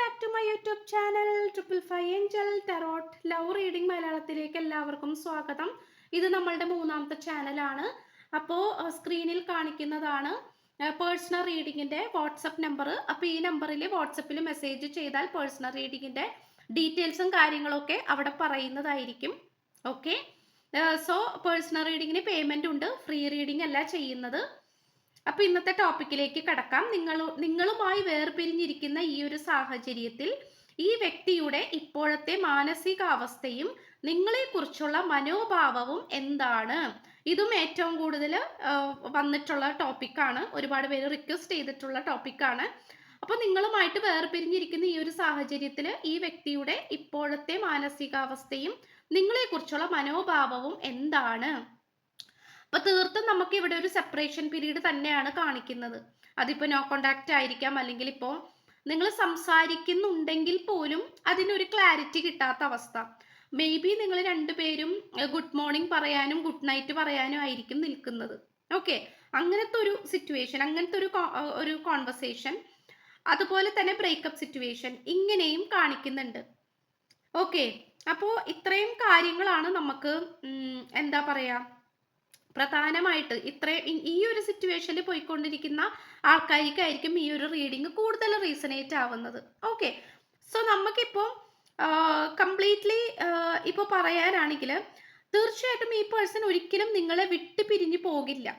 Back to my YouTube channel 555 angel tarot love reading മലയാളത്തിലേക്ക് എല്ലാവർക്കും സ്വാഗതം. ഇത് നമ്മളുടെ മൂന്നാമത്തെ ചാനലാണ്. അപ്പോൾ സ്ക്രീനിൽ കാണിക്കുന്നതാണ് പേഴ്സണൽ റീഡിങ്ങിൻ്റെ വാട്സപ്പ് നമ്പർ. അപ്പോൾ ഈ നമ്പറിൽ വാട്സപ്പിൽ മെസ്സേജ് ചെയ്താൽ പേഴ്സണൽ റീഡിങ്ങിൻ്റെ ഡീറ്റെയിൽസും കാര്യങ്ങളൊക്കെ അവിടെ പറയുന്നതായിരിക്കും. ഓക്കെ, സോ പേഴ്സണൽ റീഡിങ്ങിന് പേയ്മെൻ്റ് ഉണ്ട്, ഫ്രീ റീഡിംഗ് അല്ല ചെയ്യുന്നത്. അപ്പോൾ ഇന്നത്തെ ടോപ്പിക്കിലേക്ക് കടക്കാം. നിങ്ങളുമായി വേർപിരിഞ്ഞിരിക്കുന്ന ഈ ഒരു സാഹചര്യത്തിൽ ഈ വ്യക്തിയുടെ ഇപ്പോഴത്തെ മാനസികാവസ്ഥയും നിങ്ങളെക്കുറിച്ചുള്ള മനോഭാവവും എന്താണ്? ഇതും ഏറ്റവും കൂടുതൽ വന്നിട്ടുള്ള ടോപ്പിക്കാണ്. ഒരുപാട് പേര് റിക്വസ്റ്റ് ചെയ്തിട്ടുള്ള ടോപ്പിക്കാണ്. അപ്പോൾ നിങ്ങളുമായിട്ട് വേർപിരിഞ്ഞിരിക്കുന്ന ഈ ഒരു സാഹചര്യത്തിൽ ഈ വ്യക്തിയുടെ ഇപ്പോഴത്തെ മാനസികാവസ്ഥയും നിങ്ങളെക്കുറിച്ചുള്ള മനോഭാവവും എന്താണ്? അപ്പൊ തീർത്തും നമുക്ക് ഇവിടെ ഒരു സെപ്പറേഷൻ പീരീഡ് തന്നെയാണ് കാണിക്കുന്നത്. അതിപ്പോ നോ കോണ്ടാക്ട് ആയിരിക്കാം, അല്ലെങ്കിൽ ഇപ്പോൾ നിങ്ങൾ സംസാരിക്കുന്നുണ്ടെങ്കിൽ പോലും അതിനൊരു ക്ലാരിറ്റി കിട്ടാത്ത അവസ്ഥ. മേ ബി നിങ്ങൾ രണ്ടുപേരും ഗുഡ് മോർണിംഗ് പറയാനും ഗുഡ് നൈറ്റ് പറയാനും ആയിരിക്കും നിൽക്കുന്നത്. ഓക്കെ, അങ്ങനത്തെ ഒരു സിറ്റുവേഷൻ, അങ്ങനത്തെ ഒരു കോൺവെർസേഷൻ, അതുപോലെ തന്നെ ബ്രേക്കപ്പ് സിറ്റുവേഷൻ ഇങ്ങനെയും കാണിക്കുന്നുണ്ട്. ഓക്കെ, അപ്പോൾ ഇത്രയും കാര്യങ്ങളാണ് നമുക്ക് എന്താ പറയാ പ്രധാനമായിട്ട് ഈ ഒരു സിറ്റുവേഷനിൽ പോയിക്കൊണ്ടിരിക്കുന്ന ആൾക്കാർക്കായിരിക്കും ഈ ഒരു റീഡിങ് കൂടുതൽ റീസണേറ്റ് ആവുന്നത്. ഓക്കെ, സോ നമുക്കിപ്പോൾ കംപ്ലീറ്റ്ലി ഇപ്പോൾ പറയാനാണെങ്കിൽ തീർച്ചയായിട്ടും ഈ പേഴ്സൺ ഒരിക്കലും നിങ്ങളെ വിട്ട് പിരിഞ്ഞു പോകില്ല.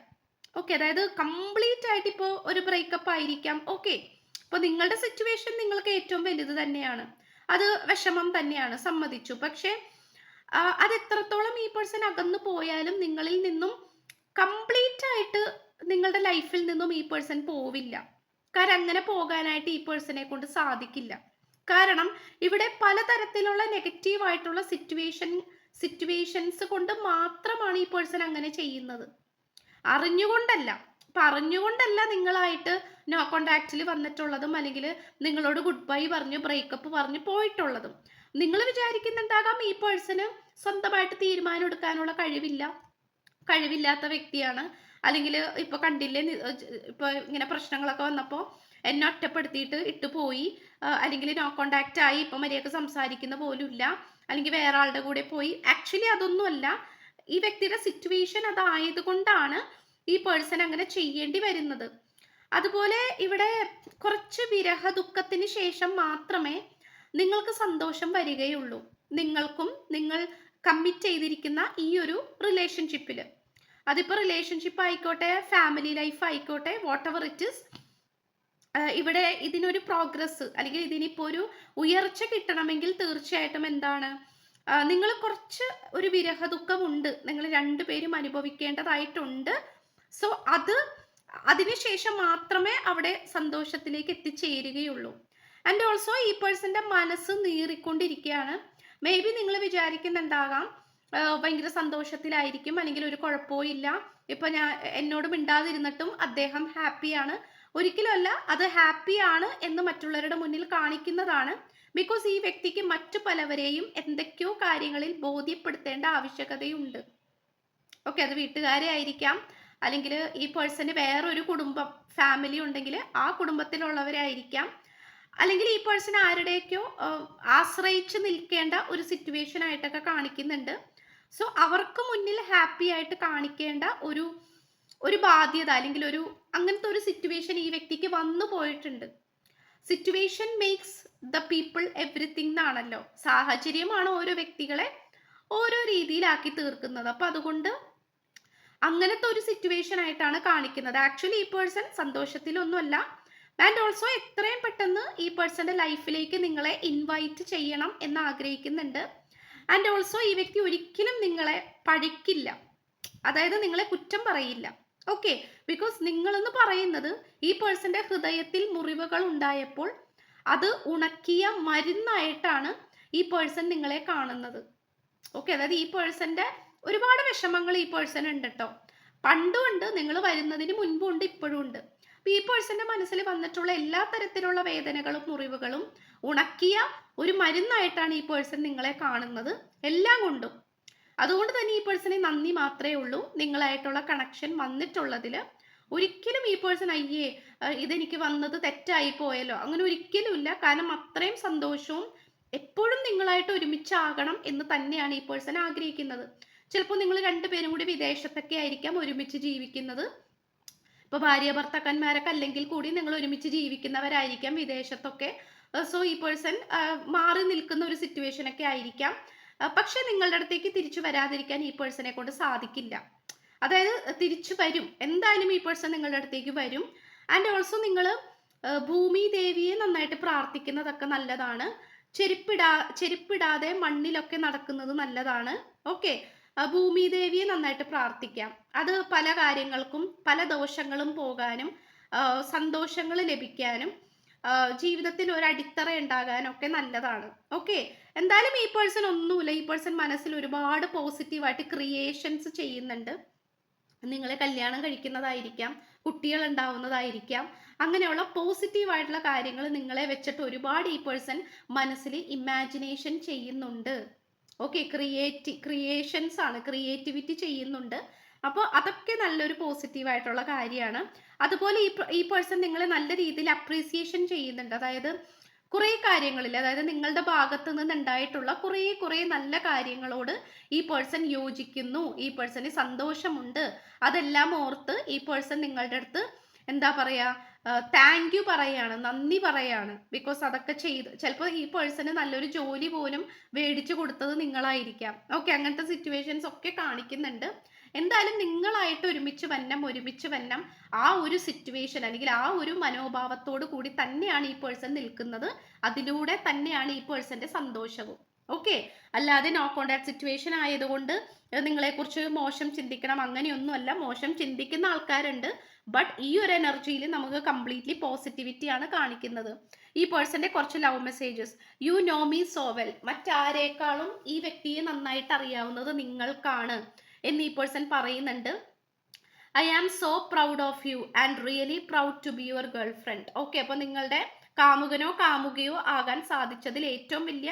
ഓക്കെ, അതായത് കംപ്ലീറ്റ് ആയിട്ട് ഇപ്പോൾ ഒരു ബ്രേക്കപ്പ് ആയിരിക്കാം. ഓക്കെ, ഇപ്പോൾ നിങ്ങളുടെ സിറ്റുവേഷൻ നിങ്ങൾക്ക് ഏറ്റവും വലുത് തന്നെയാണ്, അത് വിഷമം തന്നെയാണ്, സമ്മതിച്ചു. പക്ഷേ അത് എത്രത്തോളം ഈ പേഴ്സൺ അകന്നു പോയാലും നിങ്ങളിൽ നിന്നും കംപ്ലീറ്റ് ആയിട്ട് നിങ്ങളുടെ ലൈഫിൽ നിന്നും ഈ പേഴ്സൺ പോവില്ല. കാരണം അങ്ങനെ പോകാനായിട്ട് ഈ പേഴ്സണെ കൊണ്ട് സാധിക്കില്ല. കാരണം ഇവിടെ പലതരത്തിലുള്ള നെഗറ്റീവ് ആയിട്ടുള്ള സിറ്റുവേഷൻസ് കൊണ്ട് മാത്രമാണ് ഈ പേഴ്സൺ അങ്ങനെ ചെയ്യുന്നത്. അറിഞ്ഞുകൊണ്ടല്ല നിങ്ങളായിട്ട് നോ കോണ്ടാക്റ്റിൽ വന്നിട്ടുള്ളതും, അല്ലെങ്കിൽ നിങ്ങളോട് ഗുഡ് ബൈ പറഞ്ഞു ബ്രേക്കപ്പ് പറഞ്ഞു പോയിട്ടുള്ളതും. നിങ്ങൾ വിചാരിക്കുന്നുണ്ടാകാം ഈ പേഴ്സണ് സ്വന്തമായിട്ട് തീരുമാനം എടുക്കാനുള്ള കഴിവില്ലാത്ത വ്യക്തിയാണ്, അല്ലെങ്കിൽ ഇപ്പൊ കണ്ടില്ലേ ഇപ്പൊ ഇങ്ങനെ പ്രശ്നങ്ങളൊക്കെ വന്നപ്പോൾ എന്നെ ഒറ്റപ്പെടുത്തിയിട്ട് ഇട്ടു പോയി, അല്ലെങ്കിൽ നോ കോണ്ടാക്റ്റ് ആയി, ഇപ്പൊ മര്യാദക്ക് സംസാരിക്കുന്ന പോലും ഇല്ല, അല്ലെങ്കിൽ വേറെ ആളുടെ കൂടെ പോയി. ആക്ച്വലി അതൊന്നുമല്ല, ഈ വ്യക്തിയുടെ സിറ്റുവേഷൻ അതായത് കൊണ്ടാണ് ഈ പേഴ്സൺ അങ്ങനെ ചെയ്യേണ്ടി വരുന്നത്. അതുപോലെ ഇവിടെ കുറച്ച് വിരഹ ദുഃഖത്തിന് ശേഷം മാത്രമേ നിങ്ങൾക്ക് സന്തോഷം വരികയുള്ളൂ. നിങ്ങൾക്കും നിങ്ങൾ കമ്മിറ്റ് ചെയ്തിരിക്കുന്ന ഈ ഒരു റിലേഷൻഷിപ്പിൽ, അതിപ്പോൾ റിലേഷൻഷിപ്പ് ആയിക്കോട്ടെ, ഫാമിലി ലൈഫ് ആയിക്കോട്ടെ, വാട്ട് എവർ ഇറ്റ് ഇസ്, ഇവിടെ ഇതിനൊരു പ്രോഗ്രസ് അല്ലെങ്കിൽ ഇതിനിപ്പോൾ ഒരു ഉയർച്ച കിട്ടണമെങ്കിൽ തീർച്ചയായിട്ടും എന്താണ്, നിങ്ങൾ കുറച്ച് ഒരു വിരഹ ദുഃഖമുണ്ട്, നിങ്ങൾ രണ്ടുപേരും അനുഭവിക്കേണ്ടതായിട്ടുണ്ട്. സോ അതിനുശേഷം മാത്രമേ അവിടെ സന്തോഷത്തിലേക്ക് എത്തിച്ചേരുകയുള്ളൂ. ആൻഡ് ഓൾസോ ഈ പേഴ്സന്റെ മനസ്സ് നീറിക്കൊണ്ടിരിക്കുകയാണ്. മേ ബി നിങ്ങൾ വിചാരിക്കുന്നുണ്ടാകാം ഭയങ്കര സന്തോഷത്തിലായിരിക്കും, അല്ലെങ്കിൽ ഒരു കുഴപ്പവും ഇല്ല, ഇപ്പൊ എന്നോട് മിണ്ടാതിരുന്നിട്ടും അദ്ദേഹം ഹാപ്പിയാണ്. ഒരിക്കലുമല്ല, അത് ഹാപ്പിയാണ് എന്ന് മറ്റുള്ളവരുടെ മുന്നിൽ കാണിക്കുന്നതാണ്. ബിക്കോസ് ഈ വ്യക്തിക്ക് മറ്റു പലവരെയും എന്തൊക്കെയോ കാര്യങ്ങളിൽ ബോധ്യപ്പെടുത്തേണ്ട ആവശ്യകതയുണ്ട്. ഓക്കെ, അത് വീട്ടുകാരെ ആയിരിക്കാം, അല്ലെങ്കിൽ ഈ പേഴ്സന് വേറൊരു കുടുംബം ഫാമിലി ഉണ്ടെങ്കിൽ ആ കുടുംബത്തിലുള്ളവരായിരിക്കാം, അല്ലെങ്കിൽ ഈ പേഴ്സൺ ആരുടെയൊക്കെയോ ആശ്രയിച്ച് നിൽക്കേണ്ട ഒരു സിറ്റുവേഷൻ ആയിട്ടൊക്കെ കാണിക്കുന്നുണ്ട്. സോ അവർക്ക് മുന്നിൽ ഹാപ്പി ആയിട്ട് കാണിക്കേണ്ട ഒരു ബാധ്യത, അല്ലെങ്കിൽ അങ്ങനത്തെ ഒരു സിറ്റുവേഷൻ ഈ വ്യക്തിക്ക് വന്നു പോയിട്ടുണ്ട്. Situation makes the people everything എന്നാണല്ലോ. സാഹചര്യമാണ് ഓരോ വ്യക്തികളെ ഓരോ രീതിയിലാക്കി തീർക്കുന്നത്. അപ്പൊ അതുകൊണ്ട് അങ്ങനത്തെ ഒരു സിറ്റുവേഷൻ ആയിട്ടാണ് കാണിക്കുന്നത്. ആക്ച്വലി ഈ പേഴ്സൺ സന്തോഷത്തിലൊന്നുമല്ല. ആൻഡ് ഓൾസോ എത്രയും പെട്ടെന്ന് ഈ പേഴ്സന്റെ ലൈഫിലേക്ക് നിങ്ങളെ ഇൻവൈറ്റ് ചെയ്യണം എന്ന് ആഗ്രഹിക്കുന്നുണ്ട്. ആൻഡ് ഓൾസോ ഈ വ്യക്തി ഒരിക്കലും നിങ്ങളെ പഴിക്കില്ല, അതായത് നിങ്ങളെ കുറ്റം പറയില്ല. ഓക്കെ, ബിക്കോസ് നിങ്ങളെന്ന് പറയുന്നത് ഈ പേഴ്സന്റെ ഹൃദയത്തിൽ മുറിവുകൾ ഉണ്ടായപ്പോൾ അത് ഉണക്കിയ മരുന്നായിട്ടാണ് ഈ പേഴ്സൺ നിങ്ങളെ കാണുന്നത്. ഓക്കെ, അതായത് ഈ പേഴ്സന്റെ ഒരുപാട് വിഷമങ്ങൾ ഈ പേഴ്സൺ ഉണ്ട് കേട്ടോ. പണ്ടും ഉണ്ട്, നിങ്ങൾ വരുന്നതിന് മുൻപും ഉണ്ട്, ഇപ്പോഴും ഉണ്ട്. ഈ പേഴ്സന്റെ മനസ്സിൽ വന്നിട്ടുള്ള എല്ലാ തരത്തിലുള്ള വേദനകളും മുറിവുകളും ഉണക്കിയ ഒരു മരുന്നായിട്ടാണ് ഈ പേഴ്സൺ നിങ്ങളെ കാണുന്നത് എല്ലാം കൊണ്ടും. അതുകൊണ്ട് തന്നെ ഈ പേഴ്സണെ നന്ദി മാത്രമേ ഉള്ളൂ നിങ്ങളായിട്ടുള്ള കണക്ഷൻ വന്നിട്ടുള്ളതിൽ. ഒരിക്കലും ഈ പേഴ്സൺ അയ്യേ ഇതെനിക്ക് വന്നത് തെറ്റായി പോയല്ലോ, അങ്ങനെ ഒരിക്കലുമില്ല. കാരണം അത്രയും സന്തോഷവും എപ്പോഴും നിങ്ങളായിട്ട് ഒരുമിച്ചാകണം എന്ന് തന്നെയാണ് ഈ പേഴ്സൺ ആഗ്രഹിക്കുന്നത്. ചിലപ്പോൾ നിങ്ങൾ രണ്ടുപേരും കൂടി വിദേശത്തൊക്കെ ആയിരിക്കാം ഒരുമിച്ച് ജീവിക്കുന്നത്. ഇപ്പൊ ഭാര്യ ഭർത്താക്കന്മാരൊക്കെ അല്ലെങ്കിൽ കൂടി നിങ്ങൾ ഒരുമിച്ച് ജീവിക്കുന്നവരായിരിക്കാം വിദേശത്തൊക്കെ. സോ ഈ പേഴ്സൺ മാറി നിൽക്കുന്ന ഒരു സിറ്റുവേഷൻ ഒക്കെ ആയിരിക്കാം. പക്ഷെ നിങ്ങളുടെ അടുത്തേക്ക് തിരിച്ചു വരാതിരിക്കാൻ ഈ പേഴ്സണെ കൊണ്ട് സാധിക്കില്ല. അതായത് തിരിച്ചു വരും, എന്തായാലും ഈ പേഴ്സൺ നിങ്ങളുടെ അടുത്തേക്ക് വരും. ആൻഡ് ഓൾസോ നിങ്ങൾ ഭൂമി ദേവിയെ നന്നായിട്ട് പ്രാർത്ഥിക്കുന്നതൊക്കെ നല്ലതാണ്. ചെരുപ്പിടാതെ മണ്ണിലൊക്കെ നടക്കുന്നത് നല്ലതാണ്. ഓക്കെ, ഭൂമി ദേവിയെ നന്നായിട്ട് പ്രാർത്ഥിക്കാം. അത് പല കാര്യങ്ങൾക്കും പല ദോഷങ്ങളും പോകാനും സന്തോഷങ്ങൾ ലഭിക്കാനും ജീവിതത്തിൽ ഒരു അടിത്തറ ഉണ്ടാകാനൊക്കെ നല്ലതാണ്. ഓക്കെ, എന്തായാലും ഈ പേഴ്സൺ ഒന്നുമില്ല. ഈ പേഴ്സൺ മനസ്സിൽ ഒരുപാട് പോസിറ്റീവായിട്ട് ക്രിയേഷൻസ് ചെയ്യുന്നുണ്ട്. നിങ്ങളെ കല്യാണം കഴിക്കുന്നതായിരിക്കാം, കുട്ടികൾ ഉണ്ടാവുന്നതായിരിക്കാം. അങ്ങനെയുള്ള പോസിറ്റീവായിട്ടുള്ള കാര്യങ്ങൾ നിങ്ങളെ വെച്ചിട്ട് ഒരുപാട് ഈ പേഴ്സൺ മനസ്സിൽ ഇമാജിനേഷൻ ചെയ്യുന്നുണ്ട്. ഓക്കെ, ക്രിയേഷൻസ് ആണ്, ക്രിയേറ്റിവിറ്റി ചെയ്യുന്നുണ്ട്. അപ്പോൾ അതൊക്കെ നല്ലൊരു പോസിറ്റീവായിട്ടുള്ള കാര്യമാണ്. അതുപോലെ ഈ പേഴ്സൺ നിങ്ങളെ നല്ല രീതിയിൽ അപ്രീസിയേഷൻ ചെയ്യുന്നുണ്ട്. അതായത് കുറേ കാര്യങ്ങളിൽ, അതായത് നിങ്ങളുടെ ഭാഗത്ത് നിന്ന് ഉണ്ടായിട്ടുള്ള കുറേ നല്ല കാര്യങ്ങളോട് ഈ പേഴ്സൺ യോജിക്കുന്നു. ഈ പേഴ്സണ് സന്തോഷമുണ്ട്. അതെല്ലാം ഓർത്ത് ഈ പേഴ്സൺ നിങ്ങളുടെ അടുത്ത് എന്താ പറയാ, താങ്ക് യു പറയാണ്, നന്ദി പറയാണ്. ബിക്കോസ് അതൊക്കെ ചെയ്ത് ചിലപ്പോൾ ഈ പേഴ്സണ് നല്ലൊരു ജോലി പോലും മേടിച്ചു കൊടുത്തത് നിങ്ങളായിരിക്കാം. ഓക്കെ, അങ്ങനത്തെ സിറ്റുവേഷൻസ് ഒക്കെ കാണിക്കുന്നുണ്ട്. എന്തായാലും നിങ്ങളായിട്ട് ഒരുമിച്ച് വന്നം ആ ഒരു സിറ്റുവേഷൻ അല്ലെങ്കിൽ ആ ഒരു മനോഭാവത്തോട് കൂടി തന്നെയാണ് ഈ പേഴ്സൺ നിൽക്കുന്നത്. അതിലൂടെ തന്നെയാണ് ഈ പേഴ്സന്റെ സന്തോഷവും. ഓക്കെ, അല്ലാതെ നോ കോണ്ടാക്ട് സിറ്റുവേഷൻ ആയതുകൊണ്ട് നിങ്ങളെക്കുറിച്ച് മോശം ചിന്തിക്കണം അങ്ങനെയൊന്നുമല്ല. മോശം ചിന്തിക്കുന്ന ആൾക്കാരുണ്ട്. ബട്ട് ഈ ഒരു എനർജിയിൽ നമുക്ക് കംപ്ലീറ്റ്ലി പോസിറ്റിവിറ്റി ആണ് കാണിക്കുന്നത്. ഈ പേഴ്സന്റെ കുറച്ച് love messages. You know me so well. മറ്റാരേക്കാളും ഈ വ്യക്തിയെ നന്നായിട്ട് അറിയാവുന്നത് നിങ്ങൾക്കാണ് എന്ന് ഈ പേഴ്സൺ പറയുന്നുണ്ട്. I am so proud of you and really proud to be your girlfriend. Okay, അപ്പൊ നിങ്ങളുടെ കാമുകനോ കാമുകയോ ആകാൻ സാധിച്ചതിൽ ഏറ്റവും വലിയ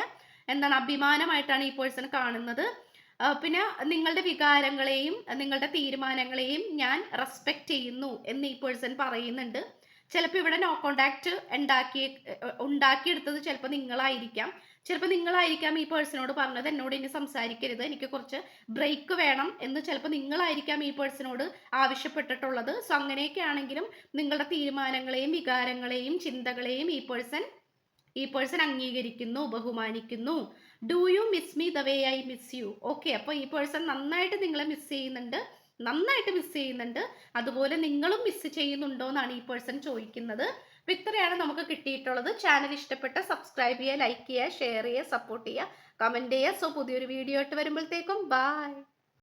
അഭിമാനമായിട്ടാണ് ഈ പേഴ്സൺ കാണുന്നത്. പിന്നെ നിങ്ങളുടെ വികാരങ്ങളെയും നിങ്ങളുടെ തീരുമാനങ്ങളെയും ഞാൻ റെസ്പെക്ട് ചെയ്യുന്നു എന്ന് ഈ പേഴ്സൺ പറയുന്നുണ്ട്. ചിലപ്പോൾ ഇവിടെ നോ കോണ്ടാക്ട് ഉണ്ടാക്കിയെടുത്തത് ചിലപ്പോൾ നിങ്ങളായിരിക്കാം ഈ പേഴ്സണോട് പറഞ്ഞത് എന്നോട് ഇനി സംസാരിക്കരുത്, എനിക്ക് കുറച്ച് ബ്രേക്ക് വേണം എന്ന് ചിലപ്പോൾ നിങ്ങളായിരിക്കാം ഈ പേഴ്സണോട് ആവശ്യപ്പെട്ടിട്ടുള്ളത്. സോ അങ്ങനെയൊക്കെ ആണെങ്കിലും നിങ്ങളുടെ തീരുമാനങ്ങളെയും വികാരങ്ങളെയും ചിന്തകളെയും ഈ പേഴ്സൺ അംഗീകരിക്കുന്നു, ബഹുമാനിക്കുന്നു. Do you miss me the way I miss you. Okay, അപ്പോൾ ഈ പേഴ്സൺ നന്നായിട്ട് നിങ്ങളെ മിസ് ചെയ്യുന്നുണ്ട്. അതുപോലെ നിങ്ങളും മിസ് ചെയ്യുന്നുണ്ടോ എന്നാണ് ഈ പേഴ്സൺ ചോദിക്കുന്നത്. അപ്പോൾ ഇത്രയാണ് നമുക്ക് കിട്ടിയിട്ടുള്ളത്. ചാനൽ ഇഷ്ടപ്പെട്ട സബ്സ്ക്രൈബ് ചെയ്യുക, ലൈക്ക് ചെയ്യുക, ഷെയർ ചെയ്യുക, സപ്പോർട്ട് ചെയ്യുക, കമൻറ്റ് ചെയ്യുക. സോ പുതിയൊരു വീഡിയോ ആയിട്ട് വരുമ്പോഴത്തേക്കും ബൈ.